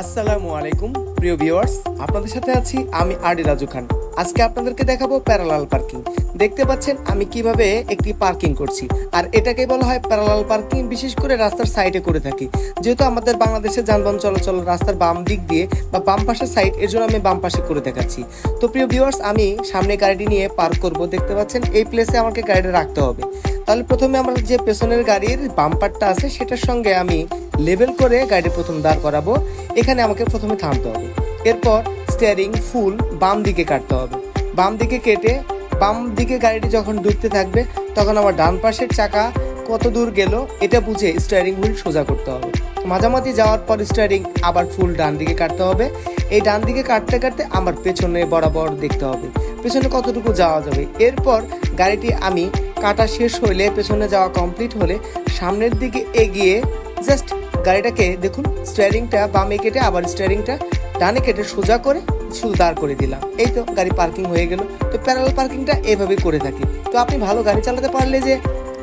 আসসালামু আলাইকুম প্রিয় ভিউয়ার্স, আপনাদের সাথে আছি আমি আরডি রাজু খান। আজকে আপনাদেরকে দেখাবো প্যারালাল পার্কিং। দেখতে পাচ্ছেন আমি কিভাবে একটি পার্কিং করছি, আর এটাকে বলা হয় প্যারালাল পার্কিং। বিশেষ করে রাস্তার সাইডে করে থাকি, যেহেতু আমাদের বাংলাদেশে যানবাহন চলাচল রাস্তার বাম দিক দিয়ে বা বাম পাশের সাইড, এর জন্য আমি বাম পাশে করে দেখাচ্ছি। তো প্রিয় ভিউয়ার্স, আমি সামনে গাড়িটি নিয়ে পার্ক করব। দেখতে পাচ্ছেন এই প্লেসে আমাকে গাড়িটা রাখতে হবে। তাহলে প্রথমে আমার যে পেছনের গাড়ির বাম্পারটা আছে সেটার সঙ্গে আমি লেভেল করে গাড়ি প্রথম দাঁড় করাবো। এখানে আমাকে প্রথমে থামতে হবে। এরপর স্টিয়ারিং ফুল বাম দিকে কাটতে হবে। বাম দিকে কেটে বাম দিকে গাড়িটি যখন ঢুকতে থাকবে তখন আমার ডান পাশের চাকা কত দূর গেল এটা বুঝে স্টিয়ারিং হুইল সোজা করতে হবে। মাঝামাঝি যাওয়ার পর স্টিয়ারিং আবার ফুল ডান দিকে কাটতে হবে। এই ডান দিকে কাটতে কাটতে আমার পেছনে বরাবর দেখতে হবে পেছনে কতটুকু যাওয়া যাবে। এরপর গাড়িটি আমি কাটা শেষ হইলে, পেছনে যাওয়া কমপ্লিট হলে সামনের দিকে এগিয়ে জাস্ট গাড়িটাকে দেখুন, স্টিয়ারিংটা বামে কেটে আবার স্টিয়ারিংটা ডানে কেটে সোজা করে শুধু দাঁড় করে দিলাম। এই তো গাড়ি পার্কিং হয়ে গেল। তো প্যারালাল পার্কিংটা এভাবে করে থাকি। তো আপনি ভালো গাড়ি চালাতে পারলে যে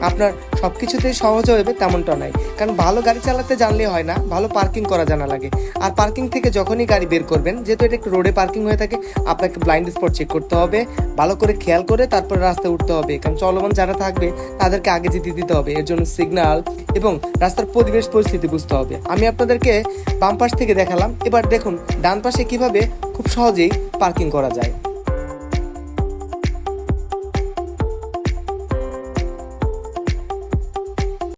আপনার সব কিছুতেই সহজ হবে তেমনটা নয়, কারণ ভালো গাড়ি চালাতে জানলে হয় না, ভালো পার্কিং করা জানা লাগে। আর পার্কিং থেকে যখনই গাড়ি বের করবেন, যেহেতু এটা একটু রোডে পার্কিং হয়ে থাকে, আপনাকে ব্লাইন্ড স্পট চেক করতে হবে, ভালো করে খেয়াল করে তারপরে রাস্তায় উঠতে হবে। কারণ চলমান যারা থাকবে তাদেরকে আগে যেতে দিতে হবে, এর জন্য সিগন্যাল এবং রাস্তার পরিবেশ পরিস্থিতি বুঝতে হবে। আমি আপনাদেরকে বাম পাশ থেকে দেখালাম, এবার দেখুন ডান পাশে কিভাবে খুব সহজেই পার্কিং করা যায়।